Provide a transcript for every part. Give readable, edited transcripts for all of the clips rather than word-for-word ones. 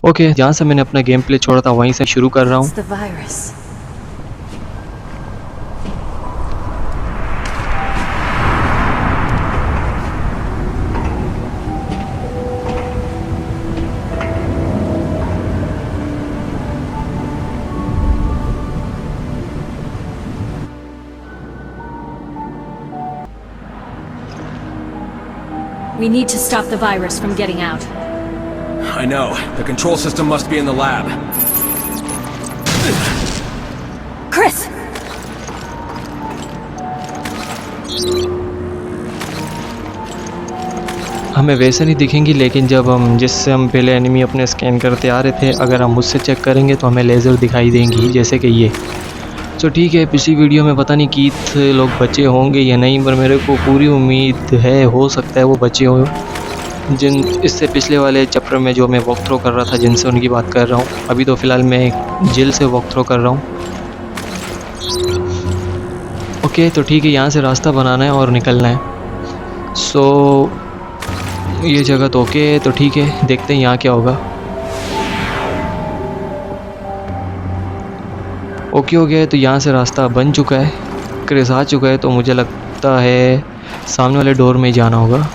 Okay, जहाँ से मैंने अपना गेम प्ले छोड़ा था वहीं से शुरू कर रहा हूँ। It's the virus. We need to stop the virus from getting out. I know. The control system must be in the lab. Chris! हमें वैसे नहीं दिखेंगी, लेकिन जब हम जिससे हम पहले एनिमी अपने स्कैन करते आ रहे थे, अगर हम उससे चेक करेंगे तो हमें लेज़र दिखाई देंगी, जैसे कि ये। तो ठीक है, पिछली वीडियो में पता नहीं कीथ लोग बचे होंगे या नहीं, पर मेरे को पूरी उम्मीद है, हो सकता है वो बचे हों। जिन इससे पिछले वाले चैप्टर में जो मैं वॉक थ्रो कर रहा था, जिनसे उनकी बात कर रहा हूँ। अभी तो फ़िलहाल मैं जेल से वॉक थ्रो कर रहा हूँ। ओके, तो ठीक है, यहाँ से रास्ता बनाना है और निकलना है। सो ये जगह तो ओके है, तो ठीक है, देखते हैं यहाँ क्या होगा। ओके हो गया है, तो यहाँ से रास्ता बन चुका है, क्रिस आ चुका है, तो मुझे लगता है सामने वाले डोर में ही जाना होगा।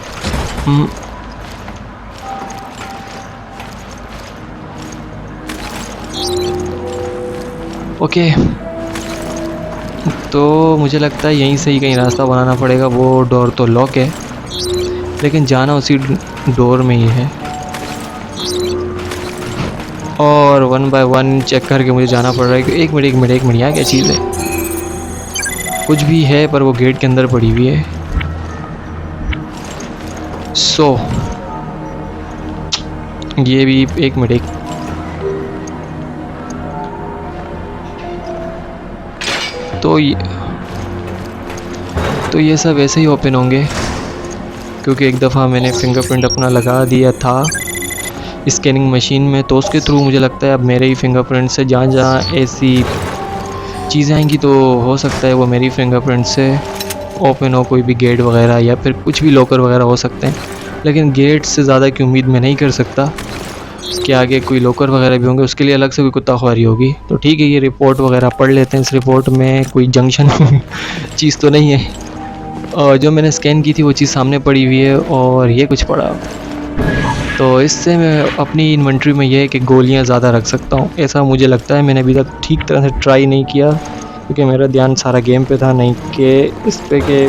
ओके, तो मुझे लगता है यहीं से ही कहीं रास्ता बनाना पड़ेगा। वो डोर तो लॉक है, लेकिन जाना उसी डोर में ही है, और 1 बाय 1 चेक करके मुझे जाना पड़ रहा है कि एक मिनट यहाँ क्या चीज़ है। कुछ भी है, पर वो गेट के अंदर पड़ी हुई है। सो ये भी एक मिनट तो ये सब ऐसे ही ओपन होंगे, क्योंकि एक दफ़ा मैंने फिंगरप्रिंट अपना लगा दिया था स्कैनिंग मशीन में, तो उसके थ्रू मुझे लगता है अब मेरे ही फिंगरप्रिंट से जहाँ ऐसी चीज़ें आएंगी, तो हो सकता है वो मेरी फिंगरप्रिंट से ओपन हो, कोई भी गेट वगैरह या फिर कुछ भी लॉकर वगैरह हो सकते हैं। लेकिन गेट से ज़्यादा की उम्मीद मैं नहीं कर सकता कि आगे कोई लॉकर वगैरह भी होंगे, उसके लिए अलग से कोई कुत्ताख्वारी होगी। तो ठीक है, ये रिपोर्ट वगैरह पढ़ लेते हैं। इस रिपोर्ट में कोई जंक्शन चीज़ तो नहीं है, और जो मैंने स्कैन की थी वो चीज़ सामने पड़ी हुई है, और ये कुछ पड़ा। तो इससे मैं अपनी इन्वेंट्री में ये है कि गोलियां ज़्यादा रख सकता हूँ, ऐसा मुझे लगता है। मैंने अभी तक ठीक तरह से ट्राई नहीं किया, क्योंकि मेरा ध्यान सारा गेम पे था, नहीं कि इस पे कि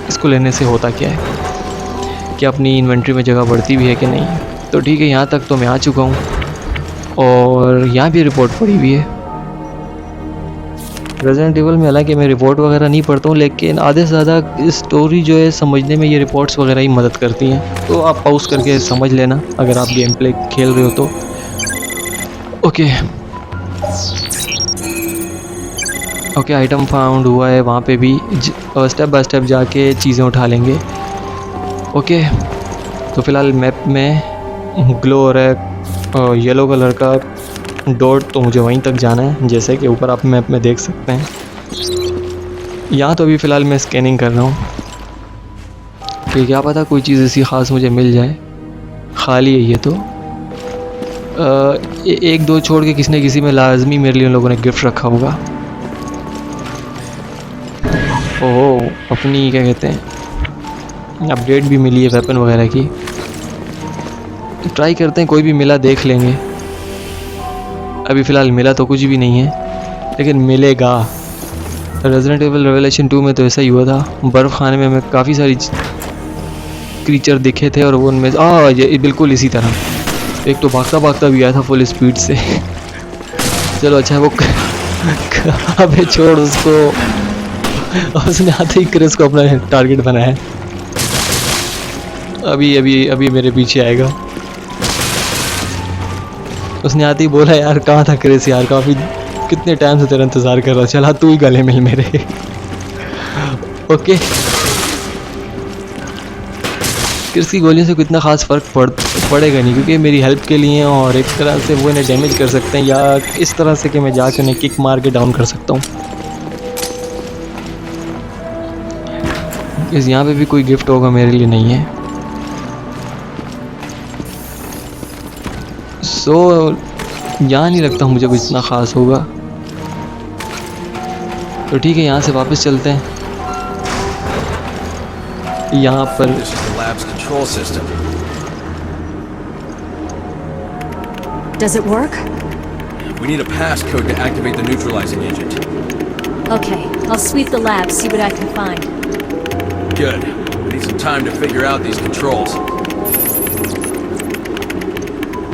इसको लेने से होता क्या है, कि अपनी इन्वेंट्री में जगह बढ़ती भी है कि नहीं। तो ठीक है, यहाँ तक तो मैं आ चुका हूँ, और यहाँ भी रिपोर्ट पड़ी हुई है। रेज़िडेंट एविल में हालांकि मैं रिपोर्ट वगैरह नहीं पढ़ता हूँ, लेकिन आधे से ज़्यादा स्टोरी जो है समझने में ये रिपोर्ट्स वगैरह ही मदद करती हैं। तो आप पॉज करके समझ लेना अगर आप गेम प्ले खेल रहे हो तो। ओके, आइटम फाउंड हुआ है, वहाँ पे भी स्टेप बाय स्टेप जाके चीज़ें उठा लेंगे। ओके, तो फ़िलहाल मैप में ग्लो हो रहा है येलो कलर का डॉट, तो मुझे वहीं तक जाना है, जैसे कि ऊपर आप मैप में देख सकते हैं। यहाँ तो अभी फ़िलहाल मैं स्कैनिंग कर रहा हूँ कि क्या पता कोई चीज़ ऐसी ख़ास मुझे मिल जाए। खाली है ये तो, एक दो छोड़ के किसी न किसी में लाजमी मेरे लिए उन लोगों ने गिफ्ट रखा होगा। ओह, अपनी क्या कहते हैं, अपडेट भी मिली है वेपन वगैरह की। ट्राई करते हैं, कोई भी मिला देख लेंगे। अभी फ़िलहाल मिला तो कुछ भी नहीं है, लेकिन मिलेगा। रेज़िडेंट एविल रेवलेशन 2 में तो ऐसा ही हुआ था। बर्फ़ खाने में हमें काफ़ी सारी क्रीचर दिखे थे, और वो उनमें ये बिल्कुल इसी तरह एक तो भागता भागता भी आया था फुल स्पीड से। चलो अच्छा है वो अबे छोड़ उसको, उसने आते ही क्रिस को अपना टारगेट बनाया। अभी अभी अभी मेरे पीछे आएगा। उसने आते ही बोला, यार कहाँ था क्रिस, यार काफ़ी कितने टाइम से तेरा इंतज़ार कर रहा, चला तू ही गले मिल मेरे। ओके, क्रिस की गोलियों से कितना ख़ास फ़र्क पड़ेगा नहीं, क्योंकि मेरी हेल्प के लिए, और एक तरह से वो इन्हें डैमेज कर सकते हैं, या इस तरह से कि मैं जाके उन्हें किक मार के डाउन कर सकता हूँ। इस यहाँ पे भी कोई गिफ्ट होगा मेरे लिए नहीं है। सो यहाँ नहीं लगता मुझे कुछ इतना ख़ास होगा। तो ठीक है, यहाँ से वापस चलते हैं। यहाँ पर This is the lab's control system. Does it work? We need a passcode to activate the neutralizing agent. Okay, I'll sweep the lab, see what I can find. Good. We need some time to figure out these controls.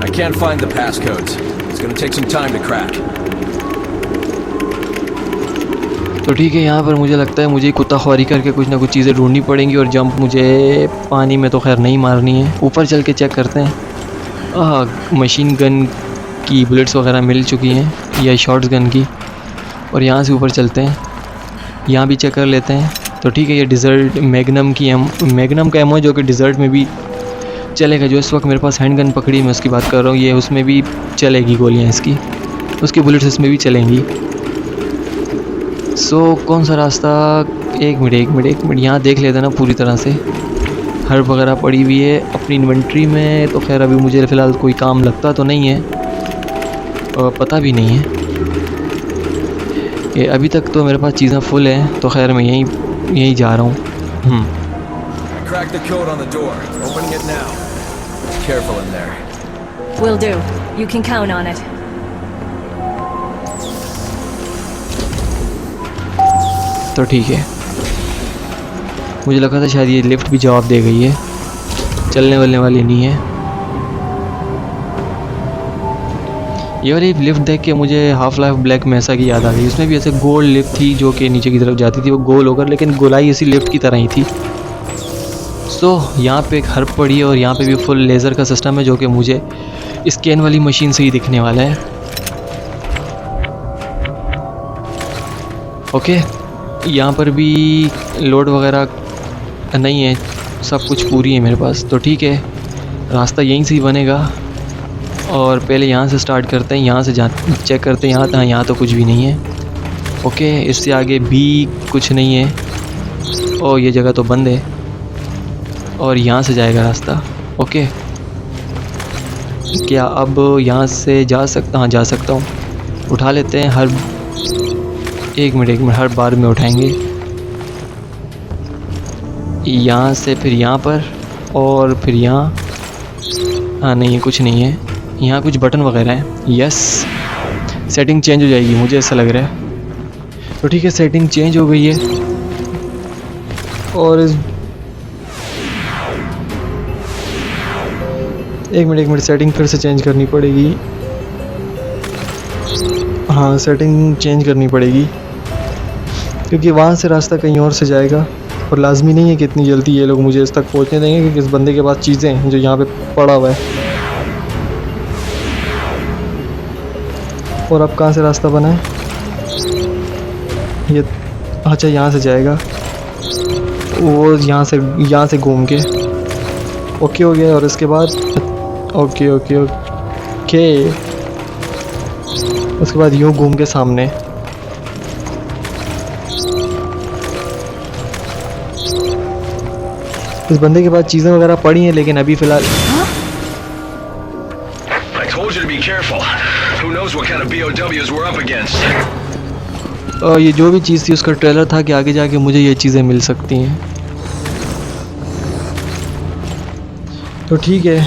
I can't find the passcodes. It's gonna take some time to crack. तो ठीक है, यहाँ पर मुझे लगता है मुझे कुत्ता ख्वारी करके कुछ ना कुछ चीज़ें ढूंढनी पड़ेंगी और जंप मुझे पानी में तो खैर नहीं मारनी है। ऊपर चल के चेक करते हैं। मशीन गन की बुलेट्स वगैरह मिल चुकी हैं या शॉर्ट्स गन की, और यहाँ से ऊपर चलते हैं। यहाँ भी चेक कर लेते हैं। तो ठीक है, ये डिज़र्ट मैग्नम का एमो जो कि डिज़र्ट में भी चलेगा। जो इस वक्त मेरे पास हैंड गन पकड़ी मैं उसकी बात कर रहा हूँ, ये उसमें भी चलेगी गोलियाँ इसकी, उसकी बुलेट्स इसमें भी चलेंगी। सो कौन सा रास्ता, एक मिनट यहाँ देख लेते हैं ना पूरी तरह से। हर्ब वगैरह पड़ी हुई है अपनी इन्वेंट्री में, तो खैर अभी मुझे फ़िलहाल कोई काम लगता तो नहीं है और पता भी नहीं है कि अभी तक तो मेरे पास चीज़ें फुल हैं। तो खैर मैं यहीं जा रहा हूँ। Crack the code on the door. Opening it now. Careful in there. Will do. You can count on it. तो ठीक है, मुझे लगा था शायद ये लिफ्ट भी जवाब दे गई है, चलने वलने वाली नहीं है। ये वाली लिफ्ट देख के मुझे हाफ लाइफ ब्लैक मैसा की याद आ गई। उसमें भी ऐसे गोल लिफ्ट थी जो कि नीचे की तरफ जाती थी, वो गोल होकर, लेकिन गोलाई इसी लिफ्ट की तरह ही थी। सो यहाँ पे एक हर्ब पड़ी है और यहाँ पे भी फुल लेज़र का सिस्टम है जो कि मुझे स्कैन वाली मशीन से ही दिखने वाला है। ओके, यहाँ पर भी लोड वगैरह नहीं है, सब कुछ पूरी है मेरे पास। तो ठीक है, रास्ता यहीं से ही बनेगा और पहले यहाँ से स्टार्ट करते हैं। यहाँ से चेक करते हैं यहाँ तो कुछ भी नहीं है। ओके, इससे आगे भी कुछ नहीं है और ये जगह तो बंद है और यहाँ से जाएगा रास्ता। ओके, क्या अब यहाँ से जा सकता? हाँ, जा सकता हूँ। उठा लेते हैं हर एक मिनट हर बार में उठाएंगे। यहाँ से फिर यहाँ पर और फिर यहाँ। हाँ नहीं, कुछ नहीं है यहाँ, कुछ बटन वगैरह हैं। यस, सेटिंग चेंज हो जाएगी मुझे ऐसा लग रहा है। तो ठीक है, सेटिंग चेंज हो गई है और एक मिनट सेटिंग फिर से चेंज करनी पड़ेगी। हाँ, सेटिंग चेंज करनी पड़ेगी क्योंकि वहाँ से रास्ता कहीं और से जाएगा और लाजमी नहीं है कि इतनी जल्दी ये लोग मुझे इस तक पहुँचने देंगे क्योंकि इस बंदे के पास चीज़ें हैं जो यहाँ पे पड़ा हुआ है। और अब कहाँ से रास्ता बना है ये? अच्छा, यहाँ से जाएगा वो, यहाँ से घूम के। ओके हो गया। और इसके बाद ओके उसके बाद यूँ घूम के सामने। इस बंदे के पास चीज़ें वगैरह पड़ी हैं लेकिन अभी फ़िलहाल I told you to be careful. Who knows what kind of BOWs we're up against. ये जो भी चीज़ थी उसका ट्रेलर था कि आगे जाके मुझे ये चीज़ें मिल सकती हैं। तो ठीक है,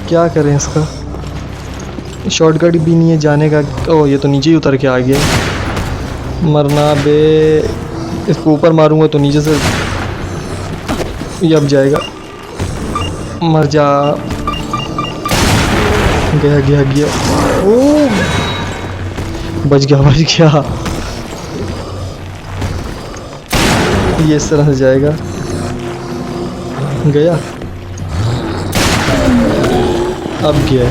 क्या करें इसका? शॉर्टकट भी नहीं है जाने का। ओह, ये तो नीचे ही उतर के आ गया। मरना बे, इसको ऊपर मारूंगा तो नीचे से ये अब जाएगा। मर जा। गया। ओह, बच गया। ये इस तरह से जाएगा। गया। अब गया।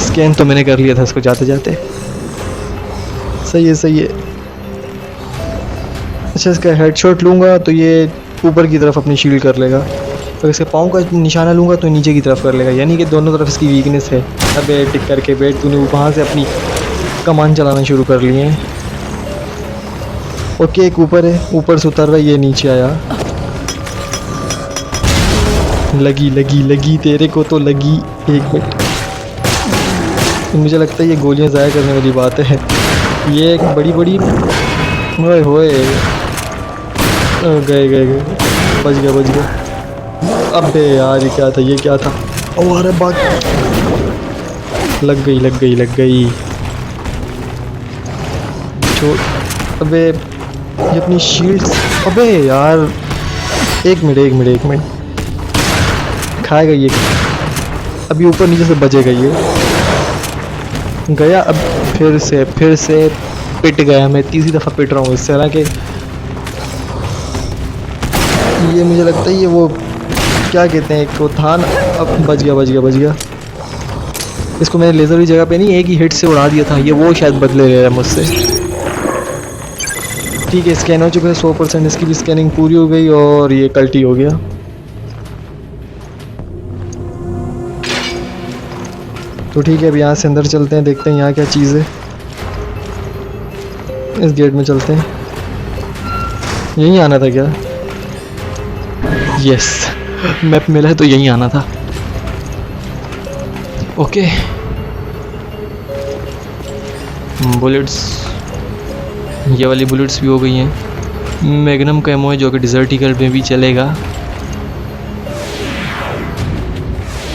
स्कैन तो मैंने कर लिया था इसको जाते जाते। सही है। अच्छा, इसका हेडशॉट लूँगा तो ये ऊपर की तरफ अपनी शील्ड कर लेगा, तो इसके पाँव का निशाना लूँगा तो नीचे की तरफ कर लेगा, यानी कि दोनों तरफ इसकी वीकनेस है। अबे टिक करके बैठ, तूने वहाँ से अपनी कमान चलाना शुरू कर लिए हैं। ओके, एक ऊपर है, ऊपर से उतर रहा है, ये नीचे आया। लगी लगी लगी, तेरे को तो लगी। एक मिनट, मुझे लगता है ये गोलियां ज़ाया करने वाली बात है। ये एक बड़ी बड़ी, ओए होए, गए गए गए, बच गया बच गया। अबे यार ये क्या था, ये क्या था? ओ अरे बात, लग गई लग गई लग गई। छोड़, अबे ये अपनी शील्ड्स, अबे यार एक मिनट एक मिनट एक मिनट, खाएगा ये अभी, ऊपर नीचे से बचेगा ये। गया, अब फिर से पिट गया। मैं तीसरी दफ़ा पिट रहा हूँ इससे, हालांकि ये मुझे लगता है ये वो क्या कहते हैं, एक वो था ना। अब बच गया बच गया बच गया। इसको मैंने लेज़र की जगह पे नहीं, एक ही हिट से उड़ा दिया था। ये वो शायद बदले ले रहा है मुझसे। ठीक है, स्कैन हो चुका है 100%, इसकी भी स्कैनिंग पूरी हो गई और ये कल्टी हो गया। तो ठीक है, अब यहाँ से अंदर चलते हैं, देखते हैं यहाँ क्या चीज़ है। इस गेट में चलते हैं। यहीं आना था क्या? यस, मैप मिला है तो यहीं आना था। ओके, बुलेट्स, ये वाली बुलेट्स भी हो गई हैं। मैग्नम का एमओ है जो कि डिज़र्ट ईगल में भी चलेगा।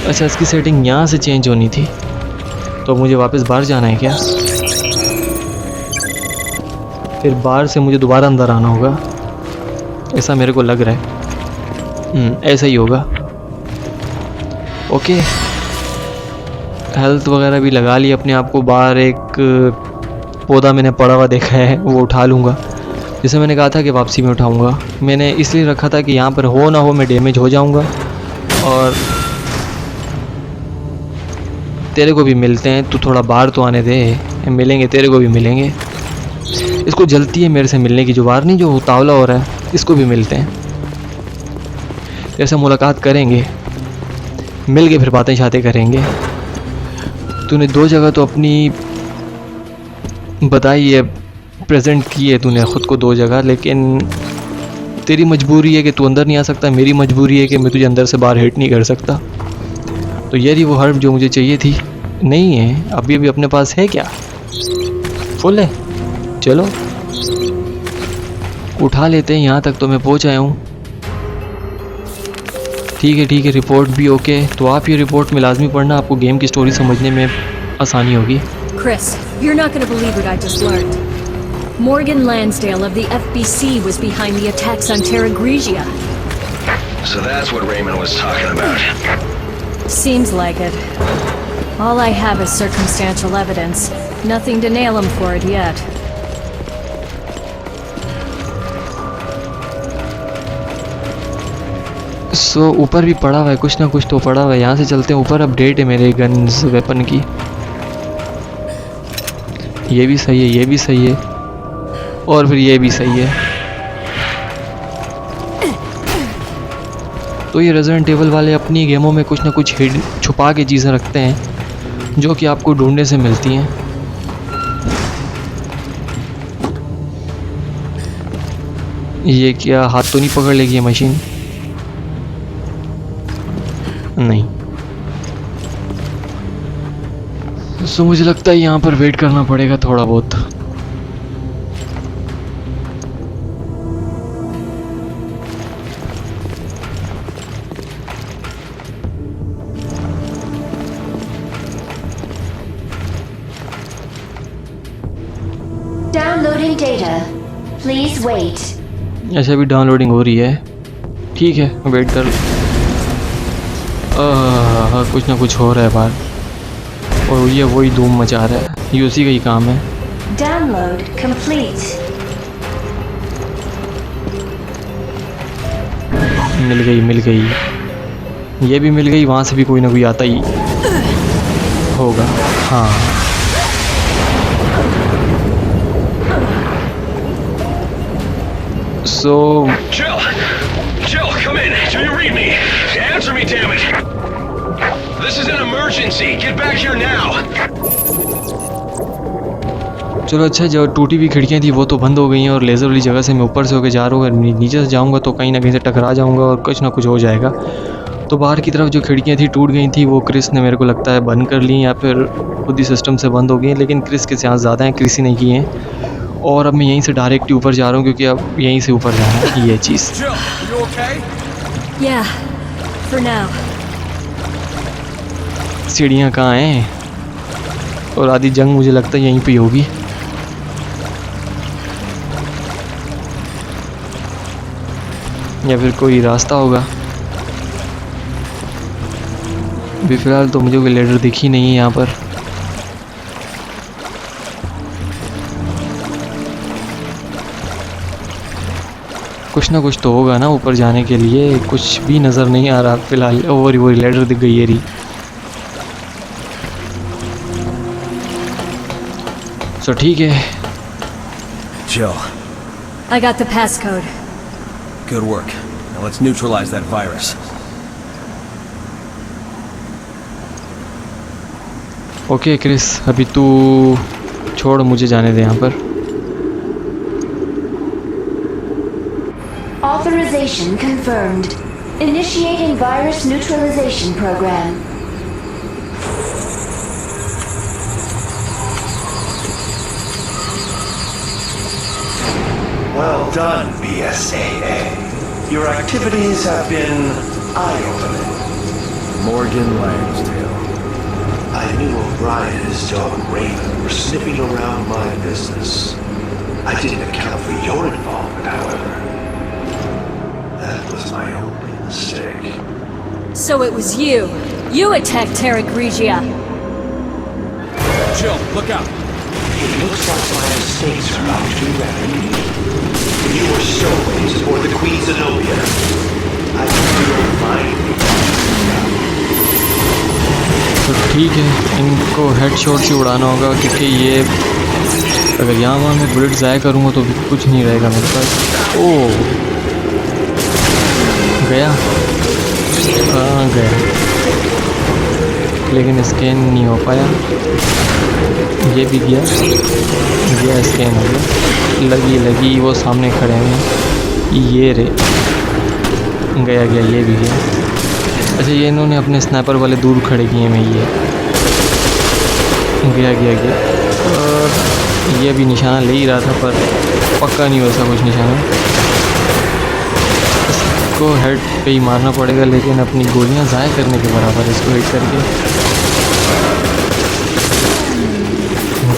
अच्छा, इसकी सेटिंग यहाँ से चेंज होनी थी, तो मुझे वापस बाहर जाना है क्या? फिर बाहर से मुझे दोबारा अंदर आना होगा, ऐसा मेरे को लग रहा है। ऐसा ही होगा। ओके, हेल्थ वगैरह भी लगा ली अपने आप को। बाहर एक पौधा मैंने पड़ा हुआ देखा है, वो उठा लूँगा। जैसे मैंने कहा था कि वापसी में उठाऊँगा, मैंने इसलिए रखा था कि यहाँ पर हो ना हो मैं डैमेज हो जाऊँगा। और तेरे को भी मिलते हैं, तू थोड़ा बाहर तो आने दे, मिलेंगे, तेरे को भी मिलेंगे। इसको जलती है मेरे से मिलने की, जो बाहर नहीं जो तावला हो रहा है, इसको भी मिलते हैं। जैसे मुलाकात करेंगे, मिल के फिर बातें शातें करेंगे। तूने दो जगह तो अपनी बताई है, प्रेजेंट की है तूने ख़ुद को दो जगह, लेकिन तेरी मजबूरी है कि तू अंदर नहीं आ सकता, मेरी मजबूरी है कि मैं तुझे अंदर से बाहर हिट नहीं कर सकता। तो यार वो हर्ब जो मुझे चाहिए थी नहीं है, अभी अभी अपने पास है क्या? फुल है, चलो उठा लेते हैं। यहाँ तक तो मैं पहुँच आया हूँ। ठीक है, रिपोर्ट भी ओके। तो आप ये रिपोर्ट में लाजमी पढ़ना, आपको गेम की स्टोरी समझने में आसानी होगी। Chris, you're not going to believe what I just learned. Morgan Lansdale of the FBC was behind the attacks on Terra Grigia. So that's what Raymond was talking about. Seems like it. All I have is circumstantial evidence. Nothing to nail him for it yet. सो ऊपर भी पड़ा हुआ है, कुछ ना कुछ तो पड़ा हुआ है। यहाँ से चलते हैं ऊपर। अपडेट है मेरे गन्स वेपन की। ये भी सही है, ये भी सही है, और फिर ये भी सही है। तो ये रेजिडेंट एविल वाले अपनी गेमों में कुछ ना कुछ छुपा के चीज़ें रखते हैं जो कि आपको ढूंढने से मिलती हैं। ये क्या हाथ तो नहीं पकड़ लेगी ये मशीन? नहीं। सो मुझे लगता है यहाँ पर वेट करना पड़ेगा थोड़ा बहुत। Downloading data. Please wait. ऐसे भी डाउनलोडिंग हो रही है। ठीक है, वेट कर। कुछ ना कुछ हो रहा है बाहर, और ये वही धूम मचा रहा है। ये उसी का ही काम है। Download complete. मिल गई, ये भी मिल गई। वहाँ से भी कोई ना कोई आता ही होगा। हाँ, सो Jill, come in. Do you read me? Answer me, damn it. This is an emergency. Get back here now. चलो अच्छा, जो टूटी हुई खिड़कियाँ थी वो तो बंद हो गई हैं, और लेज़र वाली जगह से मैं ऊपर से होकर जा रहा हूँ। अगर नीचे से जाऊँगा तो कहीं ना कहीं से टकरा जाऊँगा और कुछ ना कुछ हो जाएगा। तो बाहर की तरफ जो खिड़कियाँ थी टूट गई थी, वो क्रिस ने मेरे को लगता है बंद कर ली या फिर खुद ही सिस्टम से बंद हो गई हैं, लेकिन क्रिस के चांस ज़्यादा हैं, क्रिस ही नहीं किए हैं। और अब मैं यहीं से डायरेक्ट ही ऊपर जा रहा हूँ क्योंकि अब यहीं से ऊपर जाना है ये चीज़। Jill, you okay? Yeah, for now. सीढ़ियाँ कहाँ हैं? और आधी जंग मुझे लगता है यहीं पे होगी। या फिर कोई रास्ता होगा। अभी फ़िलहाल तो मुझे कोई लेडर दिखी नहीं है यहाँ पर। कुछ ना कुछ तो होगा ना ऊपर जाने के लिए, कुछ भी नज़र नहीं आ रहा फ़िलहाल। और वो लेडर दिख गई है रही। सो ठीक है। Jill, I got the passcode. good work. Now let's neutralize that virus. Okay Chris, अभी तू छोड़, मुझे जाने दे यहाँ पर। Authorization confirmed. Initiating virus neutralization program. Well done, BSAA. Your activities have been eye-opening. Morgan Lansdale. I knew O'Brien and his dog Raven were sniffing around my business. I didn't account for your involvement, however. That was my only mistake. So it was you. You attacked Tarek Regia. Jill, look out. It looks like my estates are out to revenue. You were stowaways aboard the Queen Zenobia. I hope you don't mind me. तो ठीक है, इनको headshot से उड़ाना होगा क्योंकि ये अगर यहाँ वहाँ मैं बुलेट ज़ाया करूँगा तो कुछ नहीं रहेगा मेरे पास। ओह गया, हाँ गया, लेकिन स्कैन नहीं हो पाया। ये भी गया, स्कैन हो गया। लगी वो सामने खड़े हैं, ये रे गया, ये भी गया। अच्छा, ये इन्होंने अपने स्नाइपर वाले दूर खड़े किए हैं। ये गया और ये भी निशाना ले ही रहा था पर पक्का नहीं हो ऐसा कुछ निशाना। इसको हेड पे ही मारना पड़ेगा, लेकिन अपनी गोलियां ज़ाया करने के बराबर है इसको हिट करके।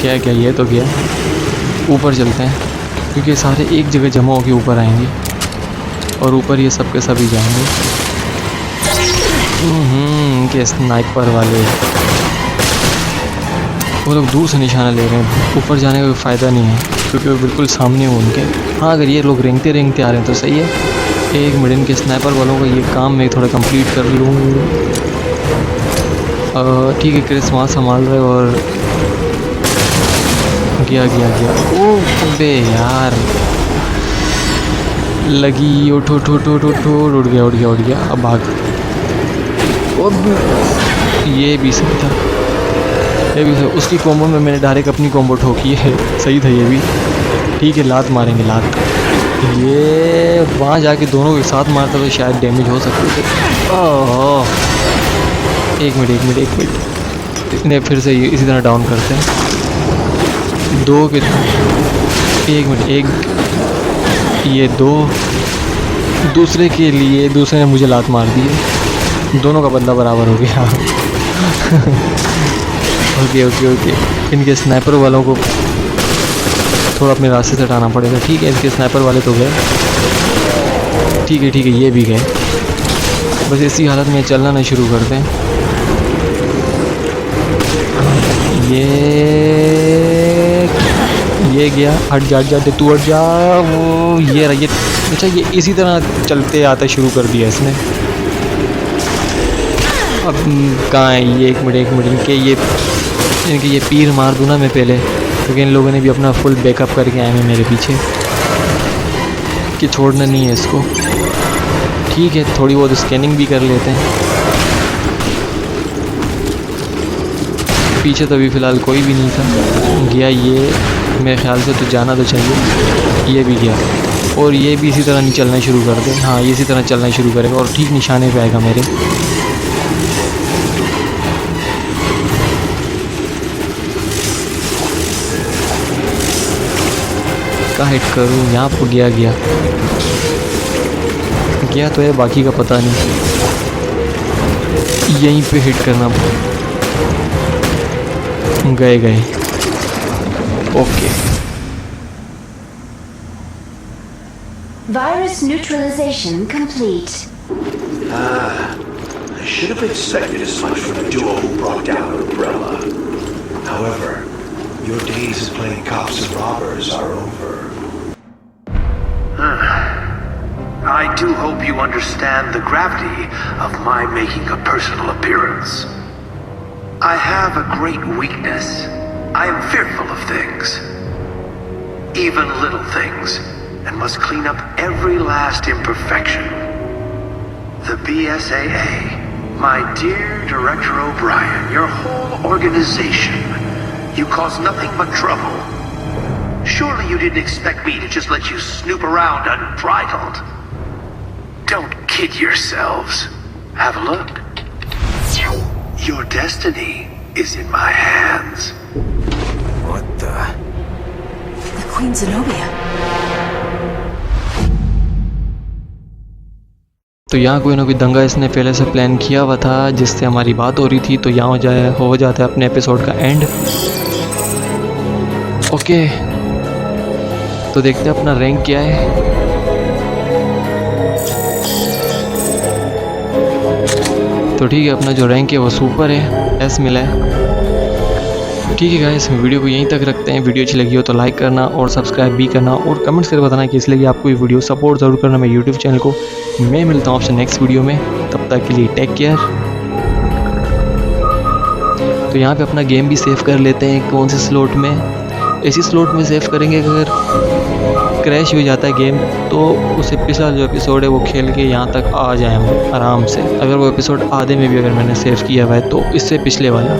क्या ये तो गया। ऊपर चलते हैं क्योंकि सारे एक जगह जमा होकर ऊपर आएंगे और ऊपर ये सब के सभी जाएंगे। के स्नाइपर वाले वो लोग दूर से निशाना ले रहे हैं, ऊपर जाने का कोई फ़ायदा नहीं है क्योंकि वो बिल्कुल सामने हो उनके। हाँ, अगर ये लोग रेंगते आ रहे हैं तो सही है। एक मिनट इनके स्नाइपर वालों का ये काम मैं थोड़ा कंप्लीट कर लूँ। ठीक है, क्रिस वहाँ संभाल रहे और गया। ओह बे यार, लगी। उठ उड़ गया। अब भाग। ये भी सही था, उसकी कॉम्बो में मैंने डायरेक्ट अपनी कॉम्बो ठोकी है। सही था ये भी। ठीक है, लात मारेंगे लात। ये वहाँ जाके दोनों के साथ मारता तो शायद डैमेज हो सकते थे। ओह, एक मिनट इन्हें फिर से इसी तरह डाउन करते हैं। दो के एक ये दो दूसरे के लिए, दूसरे ने मुझे लात मार दी है। दोनों का बदला बराबर हो गया। ओके। इनके स्नाइपर वालों को थोड़ा अपने रास्ते से हटाना पड़ेगा। ठीक है, इनके स्नाइपर वाले तो गए। ठीक है, ये भी गए। बस इसी हालत में चलना नहीं शुरू करते हैं। ये गया। हट जा तू, हट जा। वो ये रहा। अच्छा, ये इसी तरह चलते आता शुरू कर दिया इसने। अब कहाँ है ये? एक मिनट इनके ये पीर मार दूँ ना मैं पहले, क्योंकि इन लोगों ने भी अपना फुल बैकअप करके आए हैं मेरे पीछे कि छोड़ना नहीं है इसको। ठीक है, थोड़ी बहुत स्कैनिंग भी कर लेते हैं। पीछे तो अभी फ़िलहाल कोई भी नहीं था। गया ये, मेरे ख्याल से तो जाना तो चाहिए। ये भी गया। और ये भी इसी तरह नहीं चलना शुरू कर दे। हाँ, ये इसी तरह चलना शुरू करेगा और ठीक निशाने पे आएगा मेरे। कहाँ हिट करूँ? यहाँ पर गया तो है, बाकी का पता नहीं। यहीं पे हिट करना। गए। Okay. Virus neutralization complete. I should have expected as much from the duo who brought down Umbrella. However, your days of playing cops and robbers are over. I do hope you understand the gravity of my making a personal appearance. I have a great weakness. I am fearful of things. Even little things. And must clean up every last imperfection. The BSAA, my dear Director O'Brien, your whole organization, you cause nothing but trouble. Surely you didn't expect me to just let you snoop around unbridled. Don't kid yourselves. Have a look. Your destiny is in my hands. What the? The Queen Zenobia. तो यहाँ कोई ना कोई दंगा इसने पहले से plan किया हुआ था जिससे हमारी बात हो रही थी। तो यहाँ हो जाता है अपने एपिसोड का एंड। ओके, तो देखते हैं अपना रैंक क्या है। तो ठीक है, अपना जो रैंक है वो सुपर है, एस मिला है। ठीक है गाइस, वीडियो को यहीं तक रखते हैं। वीडियो अच्छी लगी हो तो लाइक करना और सब्सक्राइब भी करना और कमेंट्स करके बताना कि इसलिए आपको ये वीडियो सपोर्ट ज़रूर करना मेरे यूट्यूब चैनल को। मैं मिलता हूँ आपसे नेक्स्ट वीडियो में, तब तक के लिए टेक केयर। तो यहाँ पे अपना गेम भी सेव कर लेते हैं। कौन से स्लॉट में? ऐसी स्लॉट में सेव करेंगे अगर क्रैश हो जाता है गेम तो उससे पिछला जो एपिसोड है वो खेल के यहाँ तक आ जाए हम आराम से। अगर वो एपिसोड आधे में भी अगर मैंने सेव किया हुआ है तो इससे पिछले वाला